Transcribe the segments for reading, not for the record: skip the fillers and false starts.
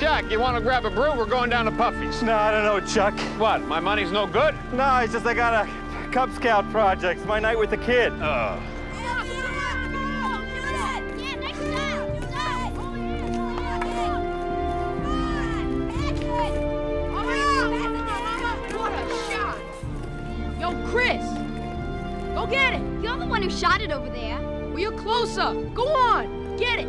Jack, you want to grab a brew? We're going down to Puffy's. No, I don't know, Chuck. What, my money's no good? No, it's just I got a Cub Scout project. It's my night with the kid. Chris! Go get it! You're the one who shot it over there. Well, you're closer. Go on! Get it!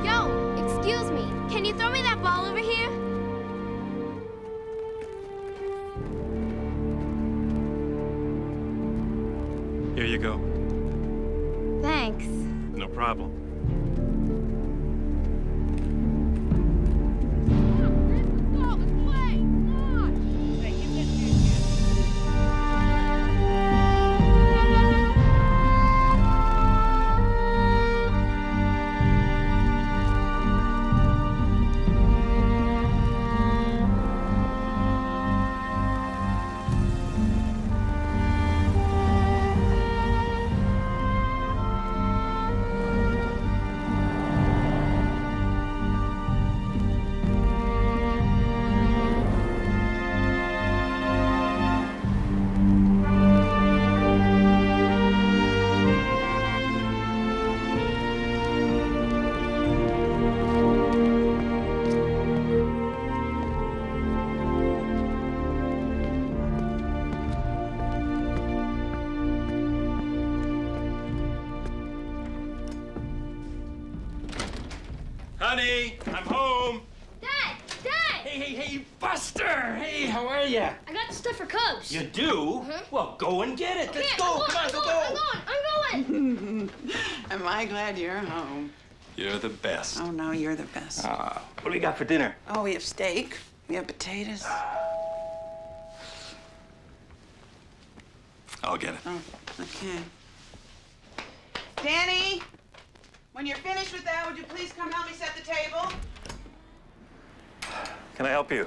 Yo, excuse me. Can you throw me that ball over here? Here you go. Thanks. No problem. Honey, I'm home. Dad! Dad! Hey, Buster! Hey, how are ya? I got the stuff for Cubs. You do? Well, go and get it. Let's go. Come on, go. I'm going! Am I glad you're home? You're the best. Oh, no, you're the best. What do we got for dinner? Oh, we have steak. We have potatoes. I'll get it. Oh, okay. Danny, when you're finished with that, would you please come help me set the table? Can I help you?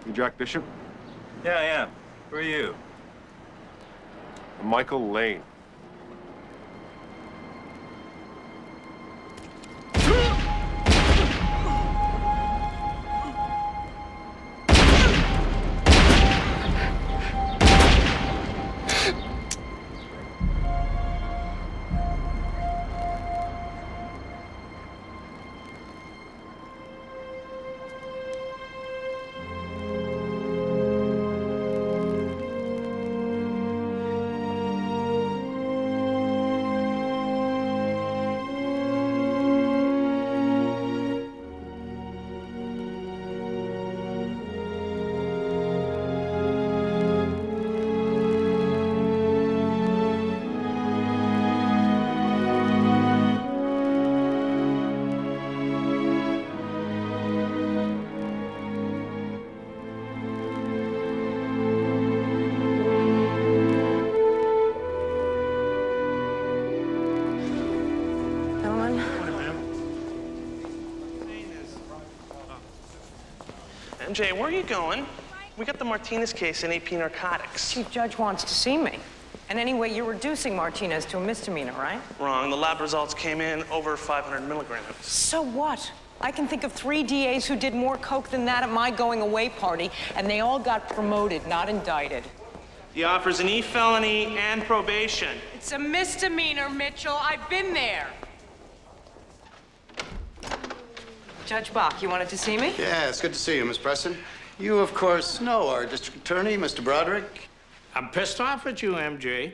You Jack Bishop? Yeah, I am. Who are you? Michael Lane. MJ, where are you going? We got the Martinez case in AP narcotics. Chief Judge wants to see me. And anyway, you're reducing Martinez to a misdemeanor, right? Wrong. The lab results came in over 500 milligrams. So what? I can think of 3 DAs who did more coke than that at my going-away party, and they all got promoted, not indicted. The offer's an E-felony and probation. It's a misdemeanor, Mitchell. I've been there. Judge Bach, you wanted to see me? Yeah, it's good to see you, Miss Preston. You, of course, know our district attorney, Mr. Broderick. I'm pissed off at you, MJ.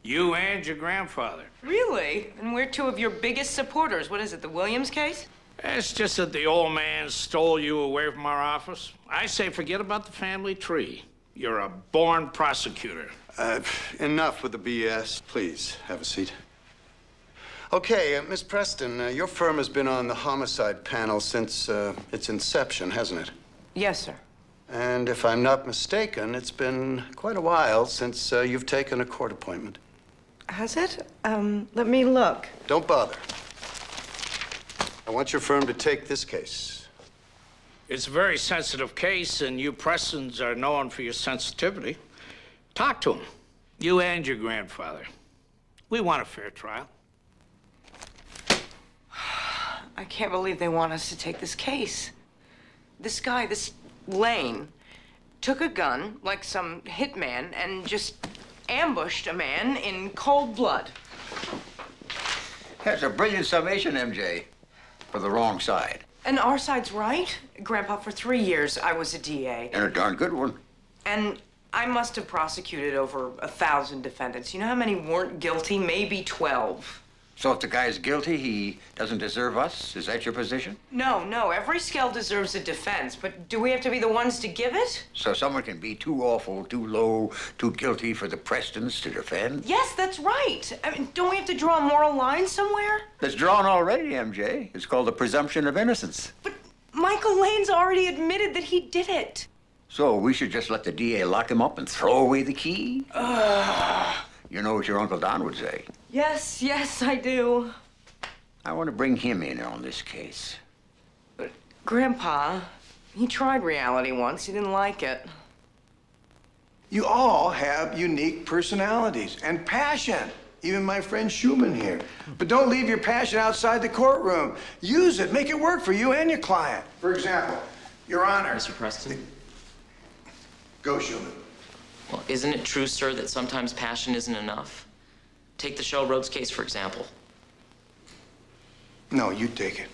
You and your grandfather. Really? And we're 2 of your biggest supporters. What is it, the Williams case? It's just that the old man stole you away from our office. I say forget about the family tree. You're a born prosecutor. Enough with the BS. Please, have a seat. Okay, Miss Preston, your firm has been on the homicide panel since its inception, hasn't it? Yes, sir. And if I'm not mistaken, it's been quite a while since you've taken a court appointment. Has it? Let me look. Don't bother. I want your firm to take this case. It's a very sensitive case, and you Prestons are known for your sensitivity. Talk to him, you and your grandfather. We want a fair trial. I can't believe they want us to take this case. This guy, this Lane, took a gun like some hitman and just ambushed a man in cold blood. That's a brilliant summation, MJ. For the wrong side. And our side's right. Grandpa, for 3 years, I was a DA. And a darn good one. And I must have prosecuted over 1,000 defendants. You know how many weren't guilty? Maybe 12. So if the guy's guilty, he doesn't deserve us? Is that your position? No. Every scale deserves a defense, but do we have to be the ones to give it? So someone can be too awful, too low, too guilty for the Prestons to defend? Yes, that's right. I mean, don't we have to draw a moral line somewhere? It's drawn already, MJ. It's called the presumption of innocence. But Michael Lane's already admitted that he did it. So we should just let the DA lock him up and throw away the key? You know what your Uncle Don would say. Yes, I do. I want to bring him in on this case. But, Grandpa, he tried reality once. He didn't like it. You all have unique personalities and passion. Even my friend Schumann here. But don't leave your passion outside the courtroom. Use it. Make it work for you and your client. For example, Your Honor. Mr. Preston? Go, Schumann. Well, isn't it true, sir, that sometimes passion isn't enough? Take the Shell Roads case, for example. No, you take it.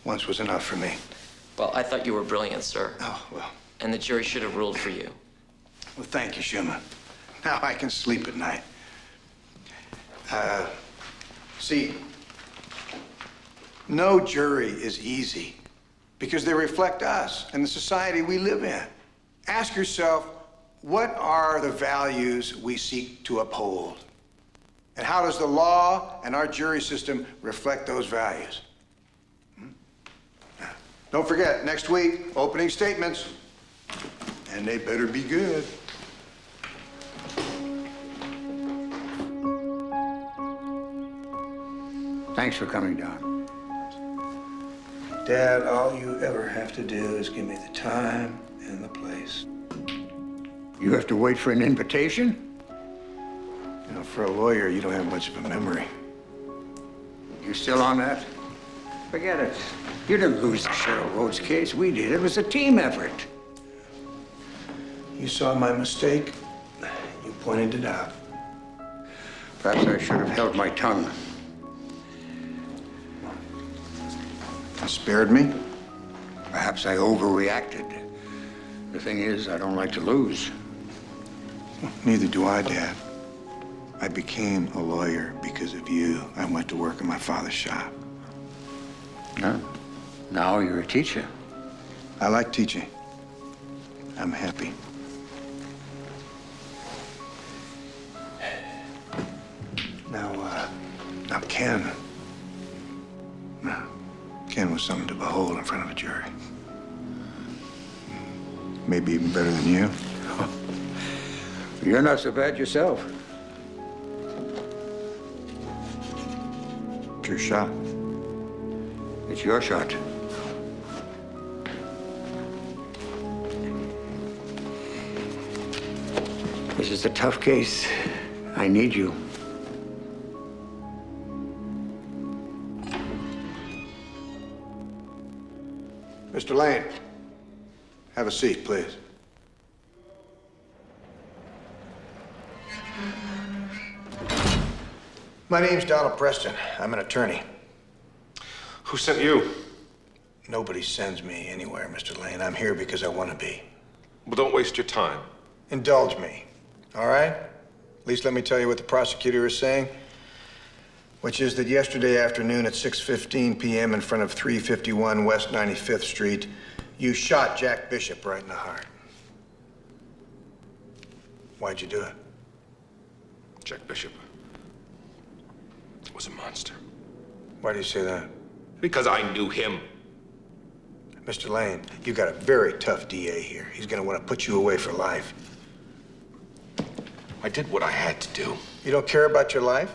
Once was enough for me. Well, I thought you were brilliant, sir. Oh, well. And the jury should have ruled for you. Well, thank you, Schumann. Now I can sleep at night. See, no jury is easy because they reflect us and the society we live in. Ask yourself, what are the values we seek to uphold? And how does the law and our jury system reflect those values? Don't forget, next week, opening statements. And they better be good. Thanks for coming down. Dad, all you ever have to do is give me the time and the place. You have to wait for an invitation? You know, for a lawyer, you don't have much of a memory. You still on that? Forget it. You didn't lose the Cheryl Rhodes case. We did. It was a team effort. You saw my mistake. You pointed it out. Perhaps I should have held my tongue. You spared me? Perhaps I overreacted. The thing is, I don't like to lose. Neither do I, Dad. I became a lawyer because of you. I went to work in my father's shop. No. Now you're a teacher. I like teaching. I'm happy. Now, Ken was something to behold in front of a jury. Maybe even better than you. You're not so bad yourself. It's your shot. It's your shot. This is a tough case. I need you. Mr. Lane, have a seat, please. My name's Donald Preston. I'm an attorney. Who sent you? Nobody sends me anywhere, Mr. Lane. I'm here because I want to be. Well, don't waste your time. Indulge me, all right? At least let me tell you what the prosecutor is saying, which is that yesterday afternoon at 6:15 p.m. in front of 351 West 95th Street, you shot Jack Bishop right in the heart. Why'd you do it? Jack Bishop was a monster. Why do you say that? Because I knew him. Mr. Lane, you got a very tough DA here. He's gonna want to put you away for life. I did what I had to do. You don't care about your life?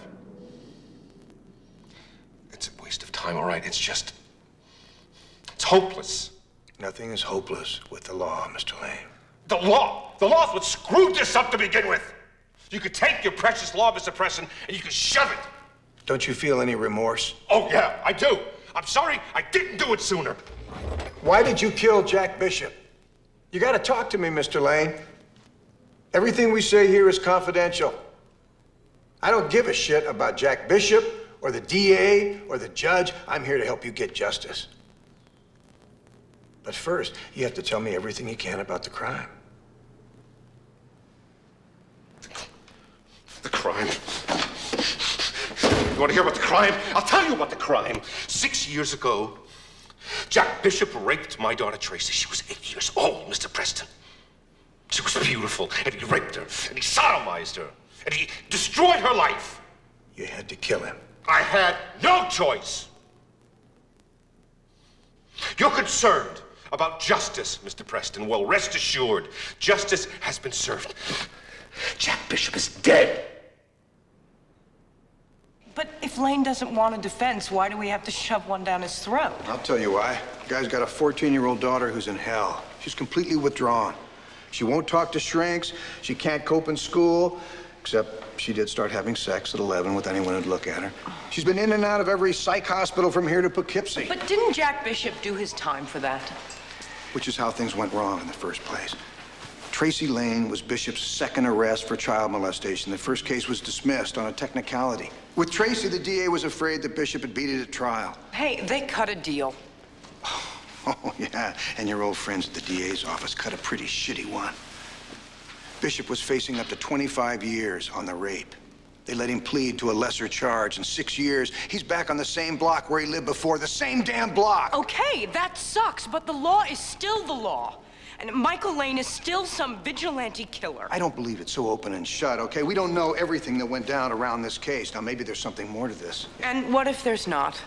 It's a waste of time, all right? It's hopeless. Nothing is hopeless with the law, Mr. Lane. The law! The law's what screwed this up to begin with! You could take your precious law, Mr. Preston, and you could shove it! Don't you feel any remorse? Oh, yeah, I do. I'm sorry I didn't do it sooner. Why did you kill Jack Bishop? You gotta talk to me, Mr. Lane. Everything we say here is confidential. I don't give a shit about Jack Bishop or the DA or the judge. I'm here to help you get justice. But first, you have to tell me everything you can about the crime. The crime? You want to hear about the crime? I'll tell you about the crime. 6 years ago, Jack Bishop raped my daughter Tracy. She was 8 years old, Mr. Preston. She was beautiful, and he raped her, and he sodomized her, and he destroyed her life. You had to kill him. I had no choice. You're concerned about justice, Mr. Preston. Well, rest assured, justice has been served. Jack Bishop is dead. But if Lane doesn't want a defense, why do we have to shove one down his throat? I'll tell you why. The guy's got a 14-year-old daughter who's in hell. She's completely withdrawn. She won't talk to shrinks. She can't cope in school, except she did start having sex at 11 with anyone who'd look at her. She's been in and out of every psych hospital from here to Poughkeepsie. But didn't Jack Bishop do his time for that? Which is how things went wrong in the first place. Tracy Lane was Bishop's second arrest for child molestation. The first case was dismissed on a technicality. With Tracy, the DA was afraid that Bishop had beat it at trial. Hey, they cut a deal. Oh, yeah, and your old friends at the DA's office cut a pretty shitty one. Bishop was facing up to 25 years on the rape. They let him plead to a lesser charge. In 6 years, he's back on the same block where he lived before, the same damn block. Okay, that sucks, but the law is still the law. And Michael Lane is still some vigilante killer. I don't believe it's so open and shut, okay? We don't know everything that went down around this case. Now, maybe there's something more to this. And what if there's not?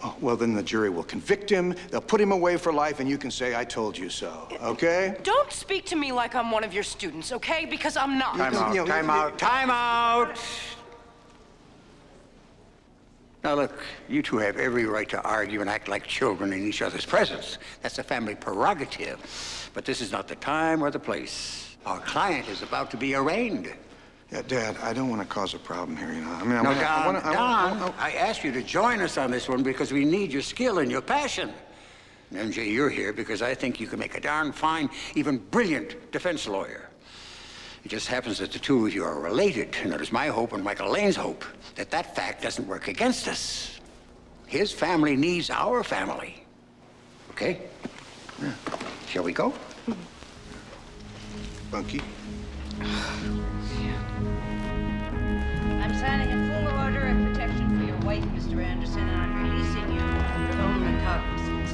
Oh, well, then the jury will convict him, they'll put him away for life, and you can say, I told you so, okay? Don't speak to me like I'm one of your students, okay? Because I'm not. Time out, time out, time out! Now, look, you two have every right to argue and act like children in each other's presence. That's a family prerogative. But this is not the time or the place. Our client is about to be arraigned. Yeah, Dad, I don't want to cause a problem here, you know. I mean, No, Don, I asked you to join us on this one because we need your skill and your passion. And MJ, you're here because I think you can make a darn fine, even brilliant defense lawyer. It just happens that the two of you are related, and it is my hope and Michael Lane's hope that that fact doesn't work against us. His family needs our family. Okay? Yeah. Shall we go? Bunky. I'm signing a full order of protection for your wife, Mr. Anderson, and I'm releasing you on your own recognizance.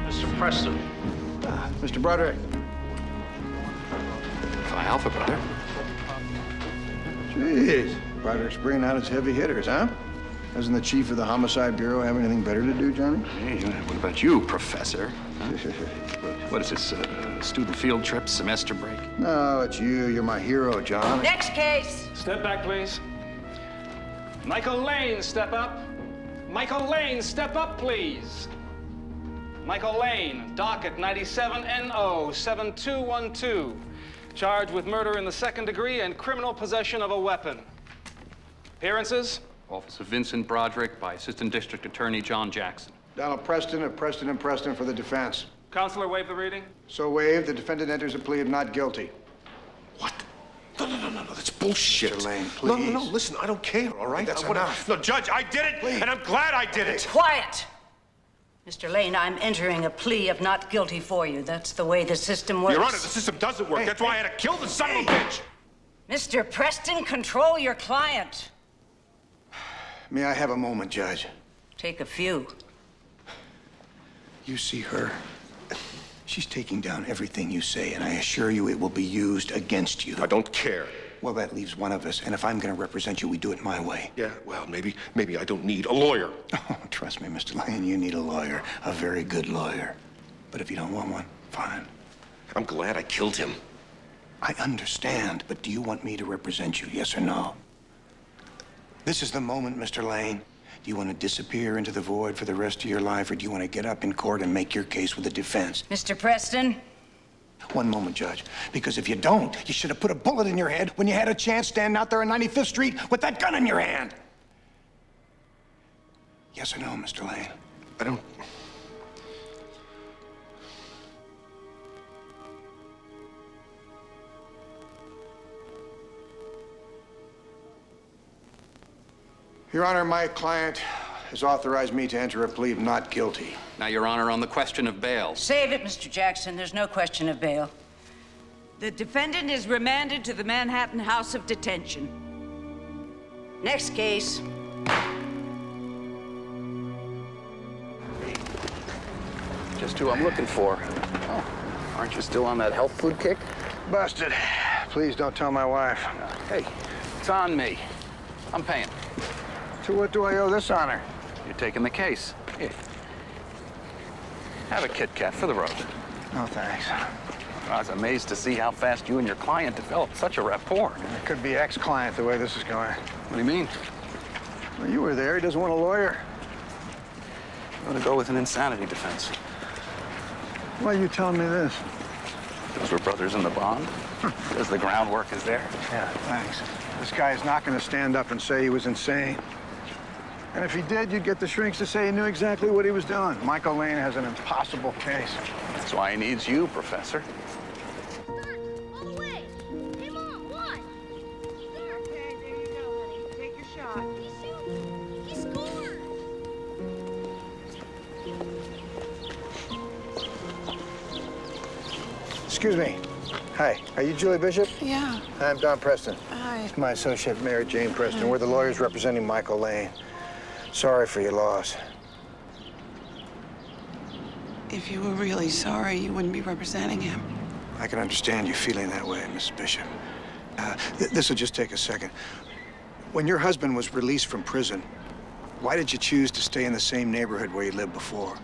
Mr. Preston. Mr. Broderick. Phi Alpha, brother. Jeez. Broderick's bringing out his heavy hitters, huh? Doesn't the chief of the Homicide Bureau have anything better to do, Johnny? Hey, what about you, Professor? Huh? What is this, student field trip, semester break? No, it's you. You're my hero, John. Next case. Step back, please. Michael Lane, step up. Michael Lane, step up, please. Michael Lane, docket 97NO7212. Charged with murder in the second degree and criminal possession of a weapon. Appearances? Office of Vincent Broderick by Assistant District Attorney John Jackson. Donald Preston of Preston and Preston for the defense. Counselor, waive the reading. So waived. The defendant enters a plea of not guilty. What? No, that's bullshit. Mr. Lane, please. No, listen, I don't care, all right? That's enough. No, Judge, I did it, and I'm glad I did it. Quiet! Mr. Lane, I'm entering a plea of not guilty for you. That's the way the system works. Your Honor, the system doesn't work. That's why I had to kill the son of a bitch. Mr. Preston, control your client. May I have a moment, Judge? Take a few. You see her? She's taking down everything you say, and I assure you it will be used against you. I don't care. Well, that leaves one of us, and if I'm going to represent you, we do it my way. Yeah, well, maybe I don't need a lawyer. Oh, trust me, Mr. Lane, you need a lawyer, a very good lawyer. But if you don't want one, fine. I'm glad I killed him. I understand, but do you want me to represent you, yes or no? This is the moment, Mr. Lane. Do you want to disappear into the void for the rest of your life, or do you want to get up in court and make your case with the defense? Mr. Preston? One moment, Judge. Because if you don't, you should have put a bullet in your head when you had a chance standing out there on 95th Street with that gun in your hand. Yes or no, Mr. Lane? I don't... Your Honor, my client has authorized me to enter a plea of not guilty. Now, Your Honor, on the question of bail. Save it, Mr. Jackson. There's no question of bail. The defendant is remanded to the Manhattan House of Detention. Next case. Just who I'm looking for. Oh, aren't you still on that health food kick? Busted. Please don't tell my wife. Hey, it's on me. I'm paying. To what do I owe this honor? You're taking the case. Here. Have a Kit Kat for the road. No, thanks. I was amazed to see how fast you and your client developed such a rapport. It could be ex-client the way this is going. What do you mean? Well, you were there. He doesn't want a lawyer. I'm gonna go with an insanity defense. Why are you telling me this? Those were brothers in the bond. Because the groundwork is there. Yeah, thanks. This guy is not going to stand up and say he was insane. And if he did, you'd get the shrinks to say he knew exactly what he was doing. Michael Lane has an impossible case. That's why he needs you, Professor. All the way. Hey, Mom, what? Okay, there you go, honey. Take your shot. He scored. Excuse me. Hi, are you Julie Bishop? Yeah. I'm Don Preston. Hi. It's my associate, Mary Jane Preston. We're the lawyers representing Michael Lane. Sorry for your loss. If you were really sorry, you wouldn't be representing him. I can understand you feeling that way, Mrs. Bishop. This will just take a second. When your husband was released from prison, why did you choose to stay in the same neighborhood where you lived before?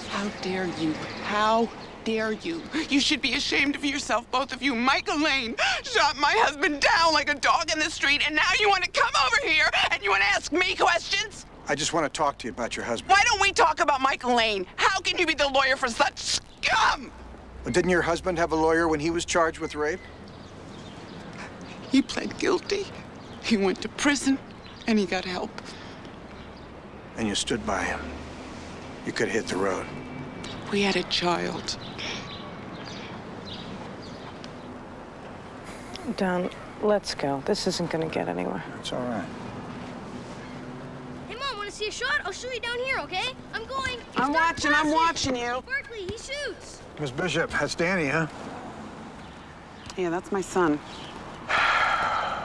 How dare you? How dare you? You should be ashamed of yourself, both of you. Michael Lane shot my husband down like a dog in the street, and now you want to come over here and you want to ask me questions? I just want to talk to you about your husband. Why don't we talk about Michael Lane? How can you be the lawyer for such scum? Well, didn't your husband have a lawyer when he was charged with rape? He pled guilty. He went to prison, and he got help. And you stood by him. You could have hit the road. We had a child. Don, let's go. This isn't going to get anywhere. It's all right. Hey, Mom, want to see a shot? I'll shoot you down here, okay? I'm going. I'm watching you. Berkeley, he shoots. Miss Bishop, that's Danny, huh? Yeah, that's my son.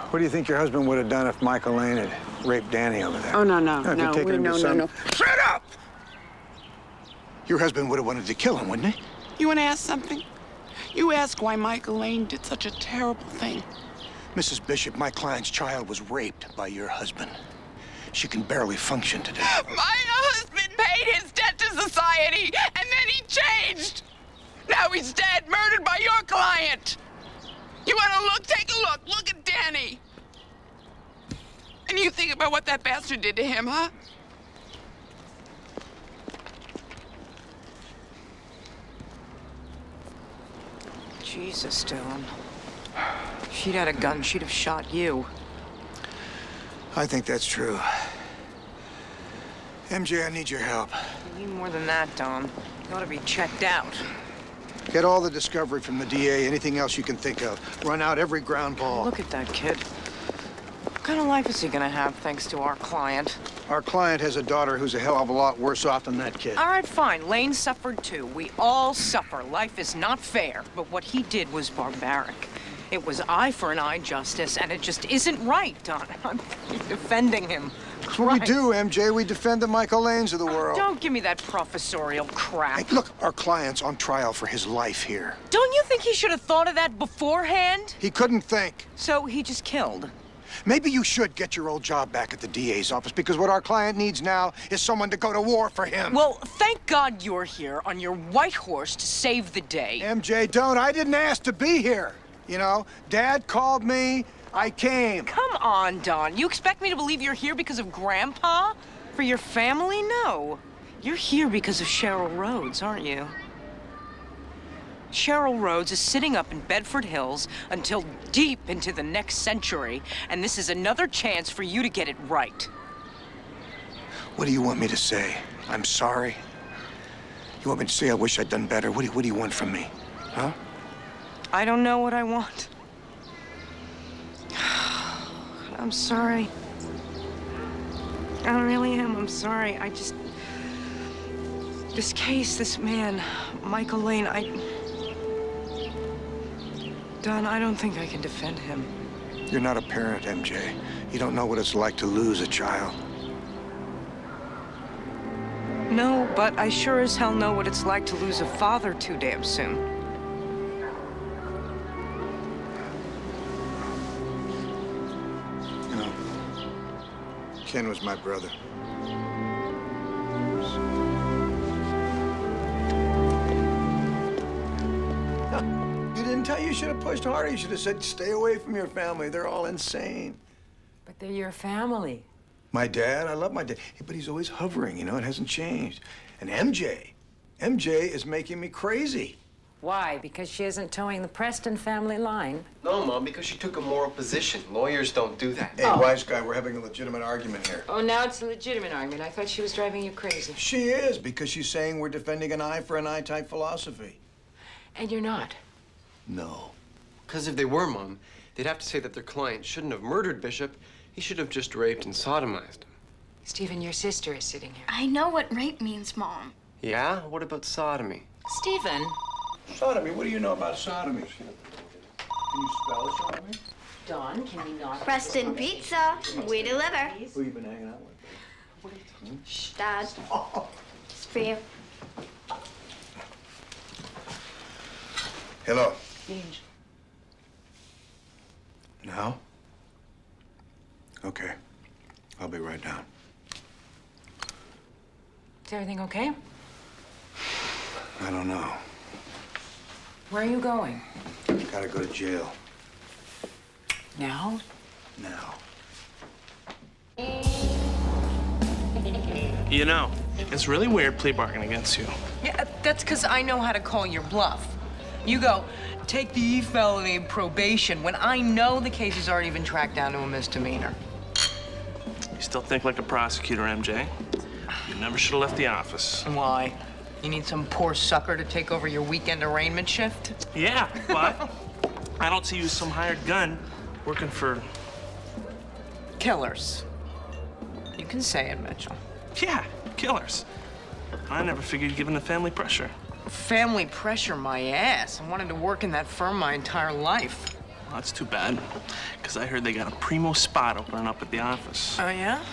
What do you think your husband would have done if Michael Lane had raped Danny over there? Oh, no. If you'd taken him to some- No. Shut up! Your husband would have wanted to kill him, wouldn't he? You want to ask something? You ask why Michael Lane did such a terrible thing. Mrs. Bishop, my client's child was raped by your husband. She can barely function today. My husband paid his debt to society, and then he changed. Now he's dead, murdered by your client. You want to look? Take a look. Look at Danny. And you think about what that bastard did to him, huh? Jesus, Dylan. If she'd had a gun, she'd have shot you. I think that's true. MJ, I need your help. You need more than that, Don. You ought to be checked out. Get all the discovery from the DA, anything else you can think of. Run out every ground ball. Look at that kid. What kind of life is he gonna have thanks to our client? Our client has a daughter who's a hell of a lot worse off than that kid. All right, fine. Lane suffered too. We all suffer. Life is not fair. But what he did was barbaric. It was eye for an eye justice, and it just isn't right, Don. I'm defending him. That's what we do, MJ. We defend the Michael Lanes of the world. Don't give me that professorial crap. Hey, look, our client's on trial for his life here. Don't you think he should have thought of that beforehand? He couldn't think. So he just killed. Maybe you should get your old job back at the DA's office, because what our client needs now is someone to go to war for him. Well, thank God you're here on your white horse to save the day. MJ, don't. I didn't ask to be here. You know, Dad called me. I came. Come on, Don. You expect me to believe you're here because of Grandpa? For your family? No. You're here because of Cheryl Rhodes, aren't you? Cheryl Rhodes is sitting up in Bedford Hills until deep into the next century, and this is another chance for you to get it right. What do you want me to say? I'm sorry? You want me to say I wish I'd done better? What do you want from me? Huh? I don't know what I want. I'm sorry. I really am. I'm sorry. This case, this man, Michael Lane, Don, I don't think I can defend him. You're not a parent, MJ. You don't know what it's like to lose a child. No, but I sure as hell know what it's like to lose a father too damn soon. You know, Ken was my brother. You didn't tell you should have pushed harder. You should have said, stay away from your family. They're all insane. But they're your family. My dad, I love my dad. But he's always hovering, you know, it hasn't changed. And MJ is making me crazy. Why? Because she isn't towing the Preston family line? No, Mom, because she took a moral position. Lawyers don't do that. Hey, wise guy, we're having a legitimate argument here. Oh, now it's a legitimate argument. I thought she was driving you crazy. She is, because she's saying we're defending an eye for an eye type philosophy. And you're not. No. Because if they were, Mom, they'd have to say that their client shouldn't have murdered Bishop. He should have just raped and sodomized him. Stephen, your sister is sitting here. I know what rape means, Mom. Yeah? What about sodomy? Stephen. Sodomy? What do you know about sodomy? Can you spell sodomy? Don, can we not? Preston Pizza. We deliver. Who you been hanging out with? Shh, Dad. It's for you. Hello. Now? Okay. I'll be right down. Is everything okay? I don't know. Where are you going? Gotta go to jail. Now? Now. You know, it's really weird plea bargaining against you. Yeah, that's because I know how to call your bluff. You go, take the felony probation when I know the case has already been tracked down to a misdemeanor. You still think like a prosecutor, MJ. You never should have left the office. Why? You need some poor sucker to take over your weekend arraignment shift? Yeah, but I don't see you as some hired gun working for... Killers. You can say it, Mitchell. Yeah, killers. I never figured you'd give in to family pressure. Family pressure, my ass. I wanted to work in that firm my entire life. Well, that's too bad, because I heard they got a primo spot opening up at the office. Oh, yeah?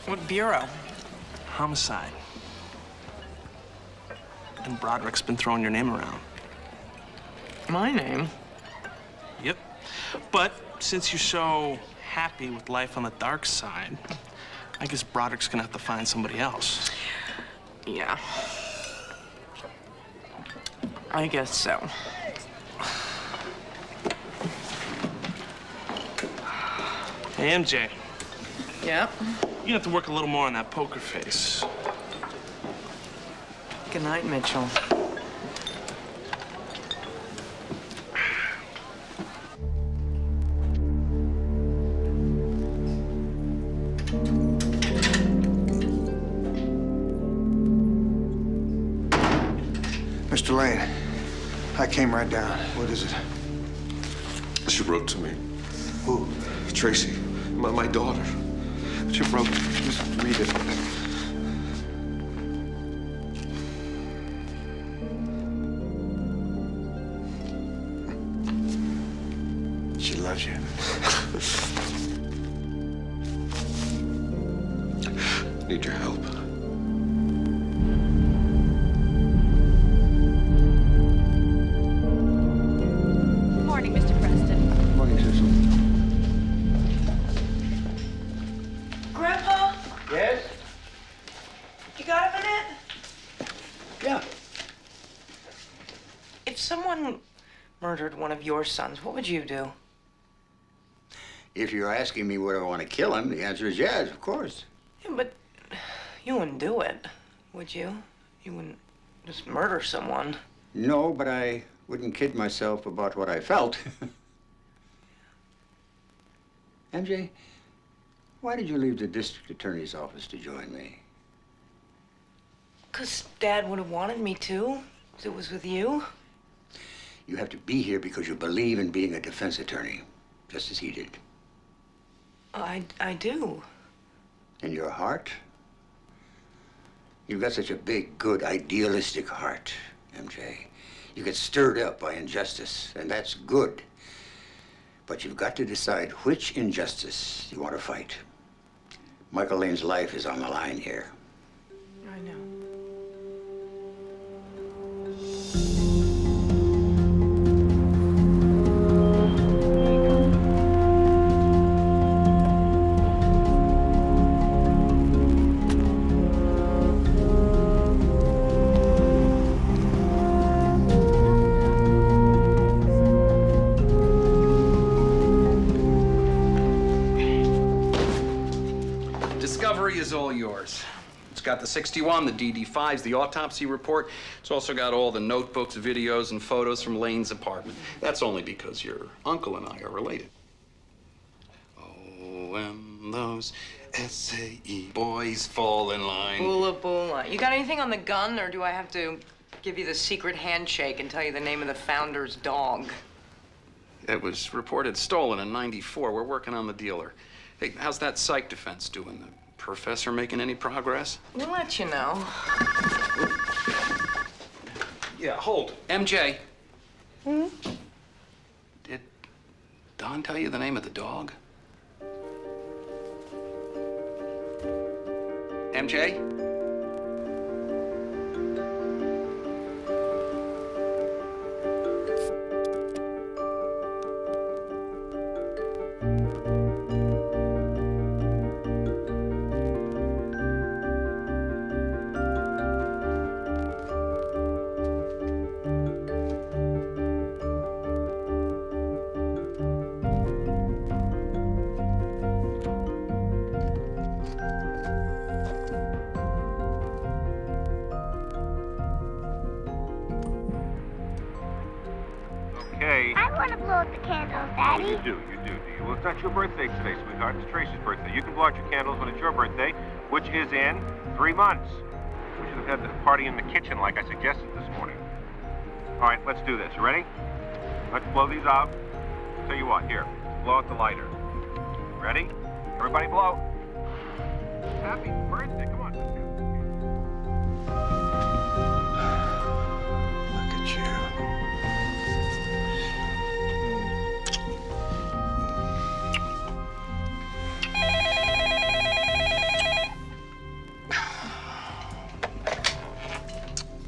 What bureau? Homicide. And Broderick's been throwing your name around. My name? Yep. But since you're so happy with life on the dark side, I guess Broderick's gonna have to find somebody else. Yeah. I guess so. Hey, MJ. Yep. You have to work a little more on that poker face. Good night, Mitchell. Mr. Lane, I came right down. What is it? She wrote to me. Who? Tracy, my daughter. She wrote. Just read it. She loves you. Need your help. Good morning, Mr. Preston. Morning, Cecil. Grandpa, Yes? you got a minute? Yeah. If someone murdered one of your sons, what would you do? If you're asking me whether I want to kill him, the answer is yes, of course. Yeah, but you wouldn't do it, would you? You wouldn't just murder someone. No, but I wouldn't kid myself about what I felt. MJ, why did you leave the district attorney's office to join me? 'Cause Dad would have wanted me to. It was with you. You have to be here because you believe in being a defense attorney, just as he did. I do. In your heart? You've got such a big, good, idealistic heart, MJ. You get stirred up by injustice, and that's good. But you've got to decide which injustice you want to fight. Michael Lane's life is on the line here. I know. Discovery is all yours. It's got the 61, the DD5s, the autopsy report. It's also got all the notebooks, videos, and photos from Lane's apartment. That's only because your uncle and I are related. Oh, when those SAE boys fall in line. Boola boola. You got anything on the gun, or do I have to give you the secret handshake and tell you the name of the founder's dog? It was reported stolen in '94. We're working on the dealer. Hey, how's that psych defense doing? The professor making any progress? We'll let you know. Yeah, hold. MJ. Hmm? Did Don tell you the name of the dog? MJ? Okay. I want to blow out the candles, Daddy. You do. Well, it's not your birthday today, sweetheart. It's Tracy's birthday. You can blow out your candles when it's your birthday, which is in 3 months. We should have had the party in the kitchen like I suggested this morning. All right, let's do this. You ready? Let's blow these out. Tell you what, here, blow out the lighter. Ready? Everybody blow. Happy birthday. Come on. Look at you.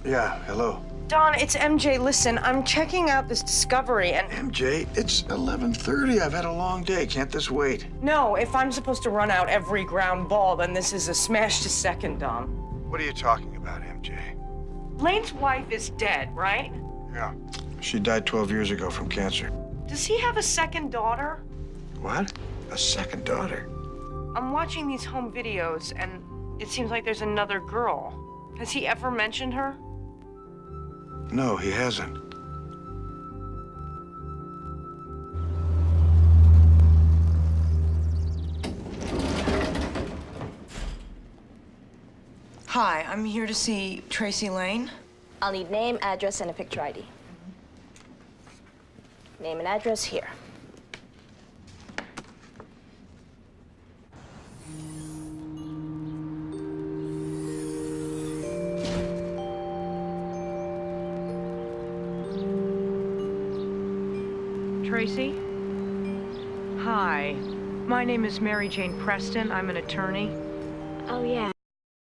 Yeah, hello. Don, it's MJ. Listen, I'm checking out this discovery and... MJ, it's 11:30. I've had a long day. Can't this wait? No, if I'm supposed to run out every ground ball, then this is a smash to second, Don. What are you talking about, MJ? Lane's wife is dead, right? Yeah. She died 12 years ago from cancer. Does he have a second daughter? What? A second daughter? I'm watching these home videos, and it seems like there's another girl. Has he ever mentioned her? No, he hasn't. Hi, I'm here to see Tracy Lane. I'll need name, address, and a picture ID. Name and address here. Tracy? Hi. My name is Mary Jane Preston. I'm an attorney. Oh, yeah.